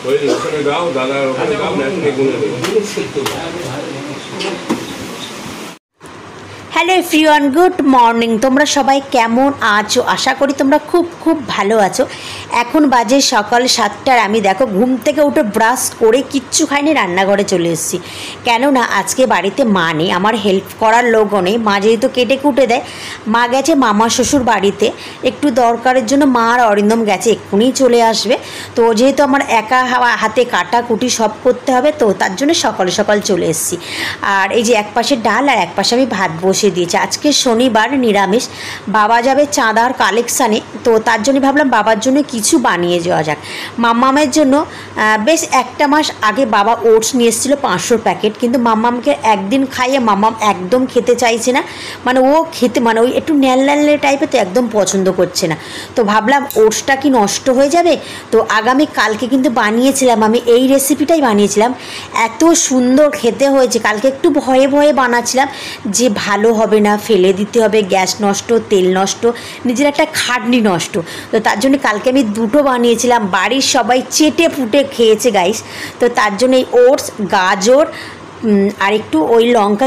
ওই ওখানে যাও, দাদার ওখানে যাও, ম্যাচে গুনে দেবো। Hello everyone, good morning. তোমরা সবাই কেমন আছো? আশা করি তোমরা খুব খুব ভালো আছো। এখন বাজে সকাল 7টার। আমি দেখো ঘুম থেকে উঠে ব্রাশ করে কিচ্ছু খাইনি, রান্নাঘরে চলে এসেছি। কেননা আজকে বাড়িতে মা নেই, আমার হেল্প করার লোকও নেই। মা যেহেতু কেটে কুটে দেয়, মা গেছে মামা শ্বশুর বাড়িতে একটু দরকারের জন্য। মা আর অরিন্দম গেছে, এক্ষুনি চলে আসবে। তো যেহেতু আমার একা হাতে কাটা কুটি সব করতে হবে, তো তার জন্য সকাল সকাল চলে এসেছি। আর এই যে এক পাশে ডাল আর এক পাশে আমি ভাত বসে দিয়েছে। আজকে শনিবার, নিরামিষ। বাবা যাবে চাঁদার কালেকশানে, তো তার জন্য ভাবলাম বাবার জন্য কিছু বানিয়ে যাওয়া যাক। মাম্মামের জন্য বেশ একটা মাস আগে বাবা ওটস নিয়ে এসেছিলো 500 প্যাকেট, কিন্তু মাম্মামকে একদিন খাইয়ে মাম্মাম একদম খেতে চাইছে না। মানে ও খেতে মানে ওই একটু ন্যালন্যালে টাইপের, তো একদম পছন্দ করছে না। তো ভাবলাম ওটসটা কি নষ্ট হয়ে যাবে, তো আগামী কালকে কিন্তু বানিয়েছিলাম আমি এই রেসিপিটাই বানিয়েছিলাম। এত সুন্দর খেতে হয়েছে। কালকে একটু ভয়ে ভয়ে বানাচ্ছিলাম যে ভালো হবে না, ফেলে দিতে হবে, গ্যাস নষ্ট, তেল নষ্ট, নিজের একটা খাটনি নষ্ট। তো তার জন্য কালকে আমি দুটো বানিয়েছিলাম। বাড়ির সবাই চেটে ফুটে খেয়েছে গাইস। তো তার জন্য এই ওটস, গাজর আর একটু ওই লঙ্কা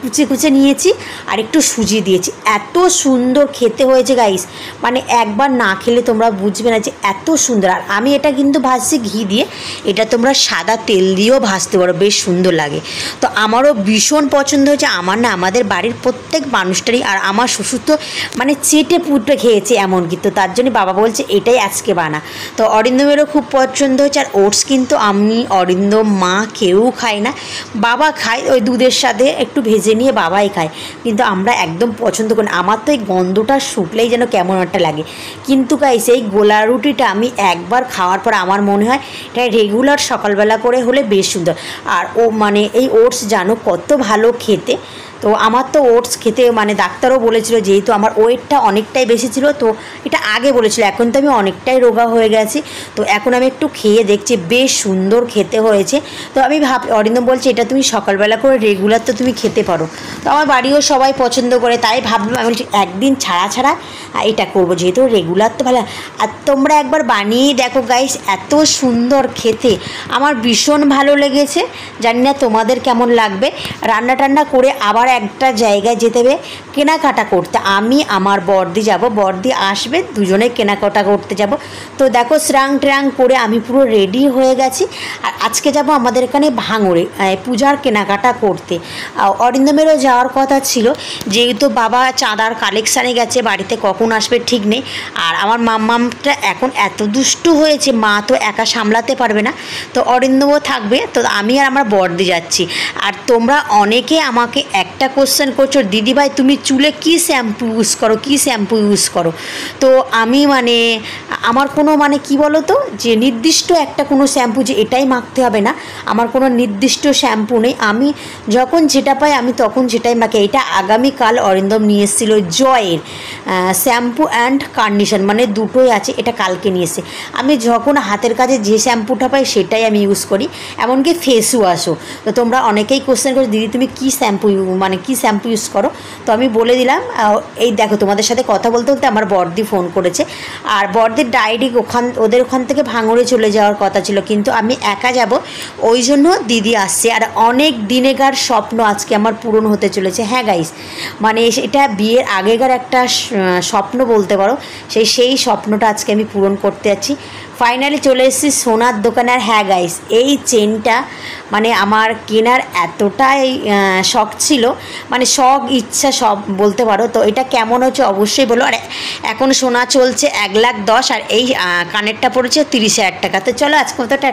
কুচে কুচে নিয়েছি, আর একটু সুজি দিয়েছি। এত সুন্দর খেতে হয়েছে গাইস, মানে একবার না খেলে তোমরা বুঝবে না যে এত সুন্দর। আর আমি এটা কিন্তু ভাজছি ঘি দিয়ে, এটা তোমরা সাদা তেল দিয়েও ভাজতে পারো, বেশ সুন্দর লাগে। তো আমারও ভীষণ পছন্দ হয়েছে। আমার না, আমাদের বাড়ির প্রত্যেক মানুষটারই। আর আমার শ্বশুর তো মানে চেটে পুটে খেয়েছে এমনকি। তো তার জন্য বাবা বলছে এটাই আজকে বানা। তো অরিন্দমেরও খুব পছন্দ হয়েছে। আর ওটস কিন্তু আমি, অরিন্দম, মা কেউ খাই না। বাবা খায় ওই দুধের সাথে একটু ভেজে নিয়ে বাবাই খায়, কিন্তু আমরা একদম পছন্দ করি না। আমার তো এই গন্ধটা শুকলেই যেন কেমন একটা লাগে। কিন্তু গাইস এই গোলা রুটিটা আমি একবার খাওয়ার পর আমার মনে হয় এটা রেগুলার সকালবেলা করে হলে বেশ সুন্দর। আর ও মানে এই ওটস জানো কত ভালো খেতে। তো আমার তো ওটস খেতে মানে ডাক্তারও বলেছিল, যেহেতু আমার ওয়েটটা অনেকটাই বেশি ছিল, তো এটা আগে বলেছিল। এখন তো আমি অনেকটাই রোগা হয়ে গেছি। তো এখন আমি একটু খেয়ে দেখছি, বেশ সুন্দর খেতে হয়েছে। তো আমি অরিন্দম বলছে এটা তুমি সকালবেলা করে রেগুলার তো তুমি খেতে পারো। তো আমার বাড়িও সবাই পছন্দ করে, তাই ভাবলাম আমি বলছি একদিন ছাড়া ছাড়া এটা করবো, যেহেতু রেগুলার তো ভালো। আর তোমরা একবার বানিয়েই দেখো গাইস, এত সুন্দর খেতে, আমার ভীষণ ভালো লেগেছে। জানি না তোমাদের কেমন লাগবে। রান্না টান্না করে আবার একটা জায়গায় যেতে হবে কেনাকাটা করতে। আমি আমার বড়দি যাব, বড়দি আসবে, দুজনে কেনাকাটা করতে যাব। তো দেখো স্রাং ট্রাং করে আমি পুরো রেডি হয়ে গেছি। আর আজকে যাব আমাদের এখানে ভাঙড়ে পূজার কেনাকাটা করতে। অরিন্দমেরও যাওয়ার কথা ছিল, যেহেতু বাবা চাঁদার কালেকশানে গেছে, বাড়িতে কখন আসবে ঠিক নেই। আর আমার মাম্মামটা এখন এত দুষ্টু হয়েছে, মা তো একা সামলাতে পারবে না, তো অরিন্দমও থাকবে। তো আমি আর আমার বড়দি যাচ্ছি। আর তোমরা অনেকে আমাকে একটা কোশ্চেন করছো, দিদিভাই তুমি চুলে কী শ্যাম্পু ইউজ করো, কী শ্যাম্পু ইউজ করো। তো আমি মানে আমার কোনো মানে কি বলো তো, যে নির্দিষ্ট একটা কোনো শ্যাম্পু যে এটাই মাখতে হবে না, আমার কোনো নির্দিষ্ট শ্যাম্পু নেই। আমি যখন যেটা পাই আমি তখন সেটাই মাখি। এটা আগামীকাল অরিন্দম নিয়ে এসেছিল জয়ের শ্যাম্পু অ্যান্ড কন্ডিশন, মানে দুটোই আছে। এটা কালকে নিয়ে এসে আমি যখন হাতের কাছে যে শ্যাম্পুটা পাই সেটাই আমি ইউজ করি, এমনকি ফেস ওয়াশও। তো তোমরা অনেকেই কোশ্চেন করো দিদি তুমি কী শ্যাম্পু মানে কী শ্যাম্পু ইউজ করো। তো আমি বলে দিলাম। এই দেখো তোমাদের সাথে কথা বলতে বলতে আমার বড়দি ফোন করেছে। আর বড়দির ডায়েরি ওদের ওখান থেকে ভাঙড়ে চলে যাওয়ার কথা ছিল, কিন্তু আমি একা যাব, ওই জন্য দিদি আসছে। আর অনেক দিনেকার স্বপ্ন আজকে আমার পূরণ হতে চলেছে। হ্যাঁ গাইস, মানে এটা বিয়ের আগেকার একটা স্বপ্ন বলতে পারো, সেই স্বপ্নটা আজকে আমি পূরণ করতে যাচ্ছি। ফাইনালি চলে এসেছি সোনার দোকানে। আর হ্যাঁ গাইস, এই চেনটা মানে আমার কেনার এতটাই শখ ছিল, মানে শখ ইচ্ছা সব বলতে পারো। তো এটা কেমন হচ্ছে অবশ্যই বলো। আর এখন সোনা চলছে 1,10,000, আর এই কানেরটা পড়েছে 30,000 টাকা। তো চলো আজকে মতো